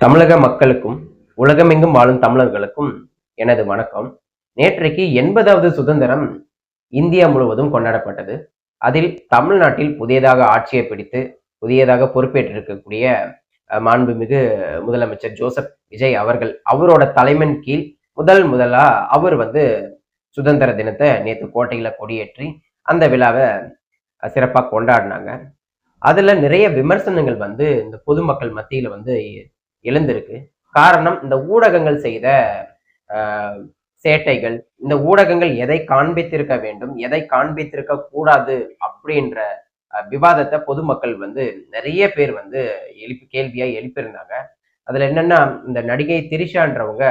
தமிழக மக்களுக்கும் உலகமெங்கும் வாழும் தமிழர்களுக்கும் எனது வணக்கம். நேற்றைக்கு 80வது சுதந்திரம் இந்தியா முழுவதும் கொண்டாடப்பட்டது. அதில் தமிழ்நாட்டில் புதியதாக ஆட்சியை பிடித்து புதியதாக பொறுப்பேற்றிருக்கக்கூடிய மாண்புமிகு முதலமைச்சர் ஜோசப் விஜய் அவரோட தலைமையின் கீழ் முதலா அவர் சுதந்திர தினத்தை நேற்று கோட்டையில கொடியேற்றி அந்த விழாவை சிறப்பாக கொண்டாடினாங்க. அதுல நிறைய விமர்சனங்கள் இந்த பொதுமக்கள் மத்தியில எழுந்திருக்கு. காரணம், இந்த ஊடகங்கள் செய்த சேட்டைகள், இந்த ஊடகங்கள் எதை காண்பித்திருக்க வேண்டும், எதை காண்பித்திருக்க கூடாது அப்படின்ற விவாதத்தை பொதுமக்கள் நிறைய பேர் கேள்வியா எழுப்பியிருந்தாங்க. அதுல என்னன்னா, இந்த நடிகை திரிஷான்றவங்க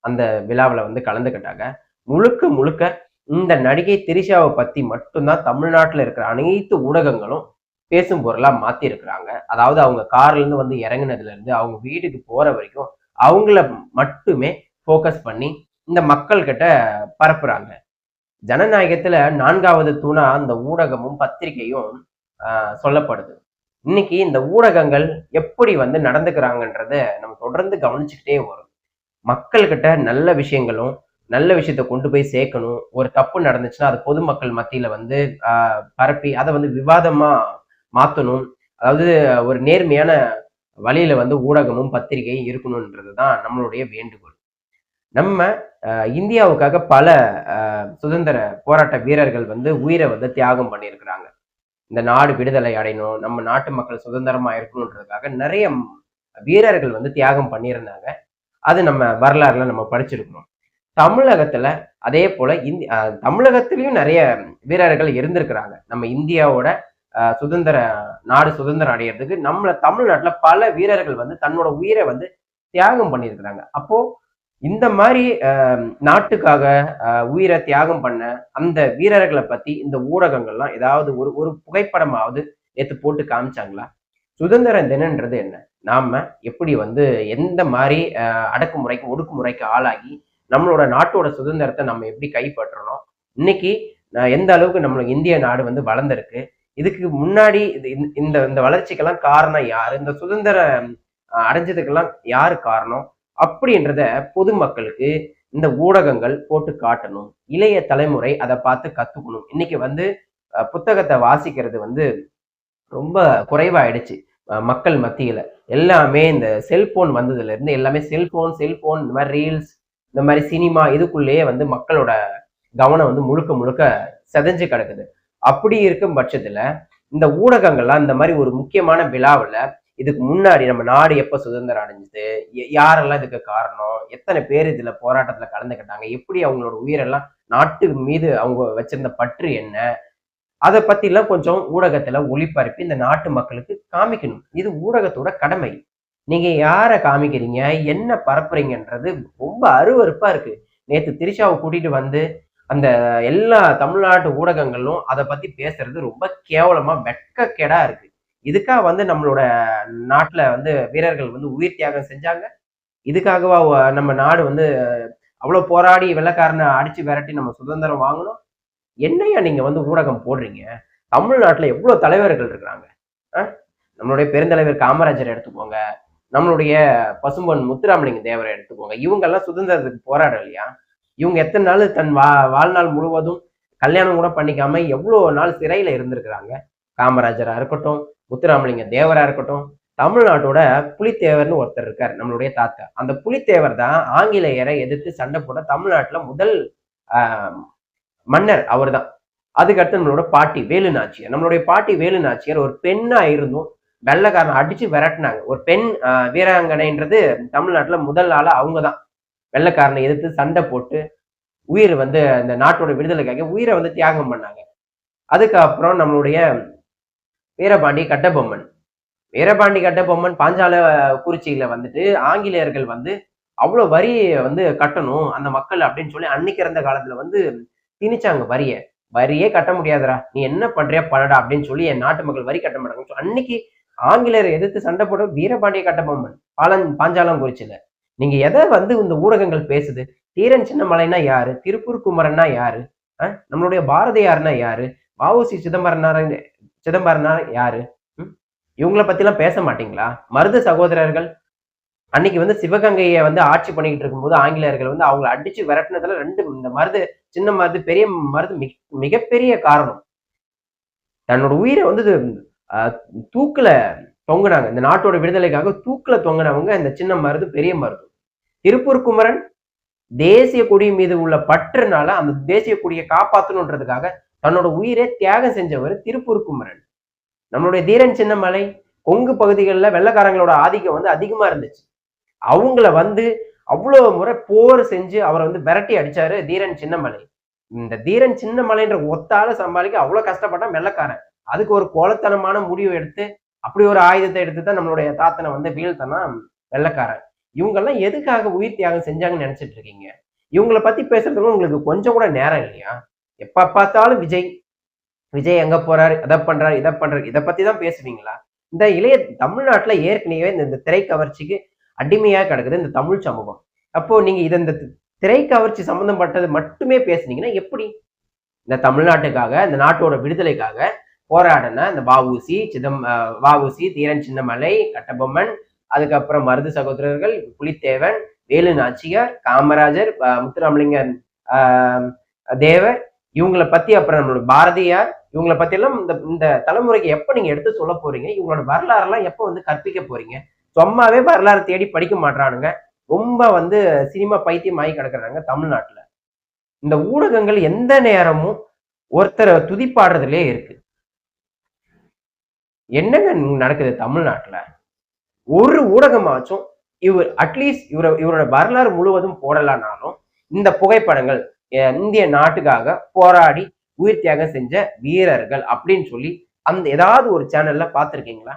அந்த விழாவில் கலந்துக்கிட்டாங்க. முழுக்க முழுக்க இந்த நடிகை திரிஷாவை பத்தி மட்டும்தான் தமிழ்நாட்டில் இருக்கிற அனைத்து ஊடகங்களும் பேசும் பொருளா மாத்தி இருக்கிறாங்க. அதாவது அவங்க கார்ல இருந்து இறங்குனதுல இருந்து அவங்க வீட்டுக்கு போற வரைக்கும் அவங்கள மட்டுமே போக்கஸ் பண்ணி இந்த மக்கள் கிட்ட பரப்புறாங்க. ஜனநாயகத்துல 4வது தூணா அந்த ஊடகமும் பத்திரிகையும் சொல்லப்படுது. இன்னைக்கு இந்த ஊடகங்கள் எப்படி நடந்துக்கிறாங்கன்றத நம்ம தொடர்ந்து கவனிச்சுக்கிட்டே வரும். மக்கள் கிட்ட நல்ல விஷயங்களும் நல்ல விஷயத்த கொண்டு போய் சேர்க்கணும். ஒரு தப்பு நடந்துச்சுன்னா அது பொதுமக்கள் மத்தியில பரப்பி அதை விவாதமா மாத்தணும். அதாவது ஒரு நேர்மையான வழியில ஊடகமும் பத்திரிகையும் இருக்கணும்ன்றதுதான் நம்மளுடைய வேண்டுகோள். நம்ம இந்தியாவுக்காக பல சுதந்திர போராட்ட வீரர்கள் உயிரை தியாகம் பண்ணியிருக்கிறாங்க. இந்த நாடு விடுதலை அடையணும், நம்ம நாட்டு மக்கள் சுதந்திரமா இருக்கணுன்றதுக்காக நிறைய வீரர்கள் தியாகம் பண்ணியிருந்தாங்க. அது நம்ம வரலாறுல நம்ம படிச்சிருக்கிறோம். தமிழகத்துல அதே போல தமிழகத்திலயும் நிறைய வீரர்கள் இருந்திருக்கிறாங்க. நம்ம இந்தியாவோட சுதந்திரம் அடையிறதுக்கு நம்மள தமிழ்நாட்டுல பல வீரர்கள் தன்னோட உயிரை தியாகம் பண்ணியிருக்கிறாங்க. அப்போ இந்த மாதிரி நாட்டுக்காக உயிரை தியாகம் பண்ண அந்த வீரர்களை பத்தி இந்த ஊடகங்கள்லாம் ஏதாவது ஒரு புகைப்படமாவது நேற்று போட்டு காமிச்சாங்களா? சுதந்திர தினன்றது என்ன, நாம எப்படி எந்த மாதிரி அடக்குமுறைக்கு ஒடுக்குமுறைக்கு ஆளாகி நம்மளோட நாட்டோட சுதந்திரத்தை நம்ம எப்படி கைப்பற்றணும், இன்னைக்கு எந்த அளவுக்கு நம்மளுக்கு இந்திய நாடு வளர்ந்திருக்கு, இதுக்கு முன்னாடி இந்த இந்த வளர்ச்சிக்கெல்லாம் காரணம் யாரு, இந்த சுதந்திரம் அடைஞ்சதுக்கெல்லாம் யாரு காரணம் அப்படின்றத பொதுமக்களுக்கு இந்த ஊடகங்கள் போட்டு காட்டணும். இளைய தலைமுறை அதை பார்த்து கத்துக்கணும். இன்னைக்கு புத்தகத்தை வாசிக்கிறது ரொம்ப குறைவாயிடுச்சு மக்கள் மத்தியில. எல்லாமே இந்த செல்போன் வந்ததுல இருந்து எல்லாமே செல்போன் இந்த மாதிரி ரீல்ஸ், இந்த மாதிரி சினிமா, இதுக்குள்ளேயே மக்களோட கவனம் முழுக்க முழுக்க செதஞ்சு கிடக்குது. அப்படி இருக்கும் பட்சத்துல இந்த ஊடகங்கள்லாம் இந்த மாதிரி ஒரு முக்கியமான விழாவில் இதுக்கு முன்னாடி நம்ம நாடு எப்ப சுதந்திரம் அடைஞ்சது, யாரெல்லாம் இதுக்கு காரணம், எத்தனை பேர் இதுல போராட்டத்துல கலந்துக்கிட்டாங்க, எப்படி அவங்களோட உயிரெல்லாம் நாட்டு மீது அவங்க வச்சிருந்த பற்று என்ன, அதை பத்தி எல்லாம் கொஞ்சம் ஊடகத்துல ஒளிபரப்பி இந்த நாட்டு மக்களுக்கு காமிக்கணும். இது ஊடகத்தோட கடமை. நீங்க யாரை காமிக்கிறீங்க, என்ன பரப்புறீங்கன்றது ரொம்ப அருவருப்பா இருக்கு. நேத்து திரிஷாவை கூட்டிட்டு அந்த எல்லா தமிழ்நாட்டு ஊடகங்களும் அதை பத்தி பேசுறது ரொம்ப கேவலமா வெட்கக்கேடா இருக்கு. இதுக்காக நம்மளோட நாட்டுல வீரர்கள் உயிர் தியாகம் செஞ்சாங்க. இதுக்காகவா நம்ம நாடு அவ்வளவு போராடி வெள்ளைக்காரனை அடிச்சு விரட்டி நம்ம சுதந்திரம் வாங்கணும்? என்னையா நீங்க ஊடகம் போடுறீங்க? தமிழ்நாட்டுல எவ்வளவு தலைவர்கள் இருக்கிறாங்க. நம்மளுடைய பெருந்தலைவர் காமராஜர் எடுத்துக்கோங்க, நம்மளுடைய பசும்பொன் முத்துராமலிங்க தேவரை எடுத்துக்கோங்க. இவங்க எல்லாம் சுதந்திரத்துக்கு போராடலையா? இவங்க எத்தனை நாள் தன் வாழ்நாள் முழுவதும் கல்யாணம் கூட பண்ணிக்காம எவ்வளவு நாள் சிறையில இருந்திருக்கிறாங்க. காமராஜரா இருக்கட்டும், முத்துராமலிங்க தேவரா இருக்கட்டும், தமிழ்நாட்டோட புலித்தேவர்னு ஒருத்தர் இருக்காரு, நம்மளுடைய தாத்தா. அந்த புலித்தேவர் தான் ஆங்கிலேயரை எதிர்த்து சண்டை போட தமிழ்நாட்டுல முதல் மன்னர் அவர் தான். அதுக்கடுத்து நம்மளோட பாட்டி வேலு நாச்சியார். நம்மளுடைய பாட்டி வேலு நாச்சியார் ஒரு பெண்ணா இருந்தும் வெள்ளைக்காரனை அடிச்சு விரட்டினாங்க. ஒரு பெண் வீராங்கனைன்றது தமிழ்நாட்டுல முதல் ஆளா அவங்கதான். வெள்ளைக்காரனை எதிர்த்து சண்டை போட்டு உயிர் இந்த நாட்டோட விடுதலைக்காக உயிரை தியாகம் பண்ணாங்க. அதுக்கப்புறம் நம்மளுடைய வீரபாண்டி கட்டபொம்மன் பாஞ்சால குறிச்சியில ஆங்கிலேயர்கள் அவ்வளவு வரி கட்டணும் அந்த மக்கள் அப்படின்னு சொல்லி அன்னைக்கு இருந்த காலத்துல திணிச்சாங்க. வரியே கட்ட முடியாதுடா, நீ என்ன பண்றியா பண்ணடா அப்படின்னு சொல்லி என் நாட்டு மக்கள் வரி கட்ட மாட்டாங்க. அன்னைக்கு ஆங்கிலேயரை எதிர்த்து சண்டை போட வீரபாண்டிய கட்டபொம்மன் பாஞ்சாலம் குறிச்சியில. நீங்க எதை இந்த ஊடகங்கள் பேசுது? தீரன் சின்னமலைனா யாரு, திருப்பூர் குமரன்னா யாரு, நம்மளுடைய பாரதியார்னா யாரு, வ.உ.சி. சிதம்பரனா யாரு? இவங்களை பத்தி எல்லாம் பேச மாட்டீங்களா? மருது சகோதரர்கள் அன்னைக்கு வந்து சிவகங்கையை வந்து ஆட்சி பண்ணிக்கிட்டு இருக்கும்போது ஆங்கிலேயர்கள் வந்து அவங்களை அடிச்சு விரட்டினதுல இந்த மருது, சின்ன மருது, பெரிய மருது மிகப்பெரிய காரணம். தன்னோட உயிரை வந்து அஹ், தூக்குல தொங்குனாங்க. இந்த நாட்டோட விடுதலைக்காக தூக்குல தொங்குனவங்க இந்த சின்ன மருது, பெரிய மருது. திருப்பூர் குமரன் தேசிய கொடி மீது உள்ள பற்றுனால அந்த தேசிய கொடியை காப்பாற்றணுன்றதுக்காக தன்னோட உயிரை தியாகம் செஞ்சவர் திருப்பூர் குமரன். நம்மளுடைய தீரன் சின்னமலை கொங்கு பகுதிகளில் வெள்ளக்காரங்களோட ஆதிக்கம் வந்து அதிகமா இருந்துச்சு. அவங்கள வந்து அவ்வளவு முறை போர் செஞ்சு அவரை வந்து விரட்டி அடிச்சாரு தீரன் சின்னமலை. இந்த தீரன் சின்னமலைன்ற ஒத்தால சமாளிக்க அவ்வளவு கஷ்டப்பட்டான் வெள்ளக்காரன். அதுக்கு ஒரு கோலத்தனமான முடிவு எடுத்து அப்படி ஒரு ஆயுதத்தை எடுத்து தான் நம்மளுடைய தாத்தனை வந்து வீழ்த்தனா வெள்ளக்காரன். இவங்கெல்லாம் எதுக்காக உயிர் தியாகம் செஞ்சாங்கன்னு நினைச்சிட்டு இருக்கீங்க? இவங்களை பத்தி பேசுறதுக்கு உங்களுக்கு கொஞ்சம் கூட நேரம் இல்லையா? எப்ப பார்த்தாலும் விஜய் விஜய் எங்க போறாரு, அதை பண்றாரு, இதை பண்றாரு, இதை பத்தி தான் பேசுவீங்களா? இந்த இளைய தமிழ்நாட்டுல ஏற்கனவே இந்த திரை கவர்ச்சிக்கு அடிமையா கிடக்குது இந்த தமிழ் சமூகம். அப்போ நீங்க இந்த திரை கவர்ச்சி சம்பந்தப்பட்டது மட்டுமே பேசுனீங்கன்னா எப்படி? இந்த தமிழ்நாட்டுக்காக, இந்த நாட்டோட விடுதலைக்காக போராடின இந்த வஉசி, தீரன் சின்னமலை, கட்டபொம்மன், அதுக்கப்புறம் மருது சகோதரர்கள், புலித்தேவன், வேலு நாச்சியார், காமராஜர், முத்துராமலிங்கன் தேவர், இவங்களை பத்தி, அப்புறம் நம்மளோட பாரதியார், இவங்களை பத்தி எல்லாம் இந்த தலைமுறைக்கு எப்ப நீங்க எடுத்து சொல்ல போறீங்க? இவங்களோட வரலாறு எல்லாம் எப்ப வந்து கற்பிக்க போறீங்க? சும்மாவே வரலாறு தேடி படிக்க மாட்டானுங்க. ரொம்ப வந்து சினிமா பைத்தியம் ஆகி கிடக்குறாங்க தமிழ்நாட்டுல. இந்த ஊடகங்கள் எந்த நேரமும் ஒருத்தரை துதிப்பாடுறதுலயே இருக்கு. என்னங்க நடக்குது தமிழ்நாட்டுல? ஒரு ஊடகமாச்சும் அட்லீஸ்ட் இவரோட வரலாறு முழுவதும் போடலானாலும் இந்த புகைப்படங்கள் இந்திய நாட்டுக்காக போராடி உயிர் தியாகம் செஞ்ச வீரர்கள் அப்படின்னு சொல்லி அந்த ஏதாவது ஒரு சேனல்ல பார்த்துருக்கீங்களா?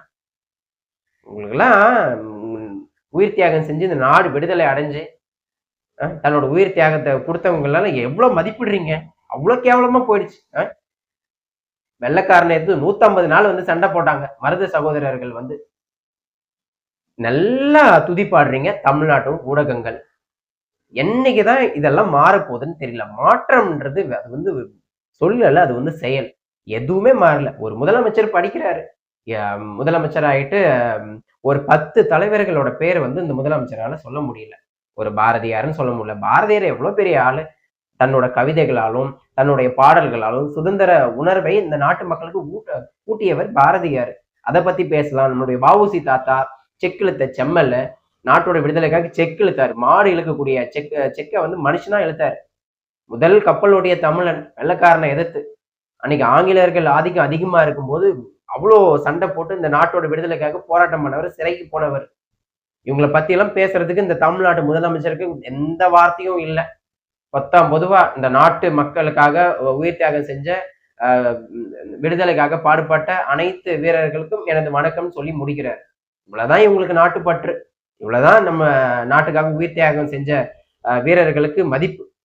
உங்களுக்கெல்லாம் உயிர் தியாகம் செஞ்சு இந்த நாடு விடுதலை அடைஞ்சு தன்னோட உயிர் தியாகத்தை கொடுத்தவங்க எல்லாம் எவ்வளவு மதிப்பிடுறீங்க? அவ்வளவு கேவலமா போயிடுச்சு. வெள்ளைக்காரனை எடுத்து 150 நாள் வந்து சண்டை போட்டாங்க மருது சகோதரர்கள் வந்து. நல்லா துதிப்பாடுறீங்க தமிழ்நாட்டு ஊடகங்கள். என்னைக்குதான் இதெல்லாம் மாறப்போகுதுன்னு தெரியல. மாற்றம்ன்றது அது வந்து சொல்லல, அது வந்து செயல். எதுவுமே மாறல. ஒரு முதலமைச்சர் படிக்கிறாரு, முதலமைச்சர் ஆயிட்டு ஒரு 10 தலைவர்களோட பேர் வந்து இந்த முதலமைச்சரால சொல்ல முடியல. ஒரு பாரதியாருன்னு சொல்ல முடியல. பாரதியார் எவ்வளவு பெரிய ஆளு! தன்னோட கவிதைகளாலும் தன்னுடைய பாடல்களாலும் சுதந்திர உணர்வை இந்த நாட்டு மக்களுக்கு ஊட்டியவர் பாரதியார். அதை பத்தி பேசலாம். நம்மளுடைய வஉசி தாத்தா செக் இழுத்த செம்மல்ல நாட்டோட விடுதலைக்காக செக் இழுத்தாரு. மாடு இழுக்கக்கூடிய செக்கை வந்து மனுஷனா இழுத்தாரு. முதல் கப்பலுடைய தமிழன், வெள்ளக்காரனை எதிர்த்து. அன்னைக்கு ஆங்கிலேயர்கள் ஆதிக்கம் அதிகமா இருக்கும்போது அவ்வளோ சண்டை போட்டு இந்த நாட்டோட விடுதலைக்காக போராட்டம் பண்ணவர், சிறைக்கு போனவர். இவங்களை பத்தி எல்லாம் பேசுறதுக்கு இந்த தமிழ்நாட்டு முதலமைச்சருக்கு எந்த வார்த்தையும் இல்லை. பொதுவா இந்த நாட்டு மக்களுக்காக உயிர் தியாகம் செஞ்ச விடுதலைக்காக பாடுபட்ட அனைத்து வீரர்களுக்கும் எனது வணக்கம் சொல்லி முடிக்கிறார். இவ்வளவுதான் இவங்களுக்கு நாட்டுப்பற்று, இவ்வளவுதான் நம்ம நாட்டுக்காக உயிர் தியாகம் செஞ்ச வீரர்களுக்கு மதிப்பு.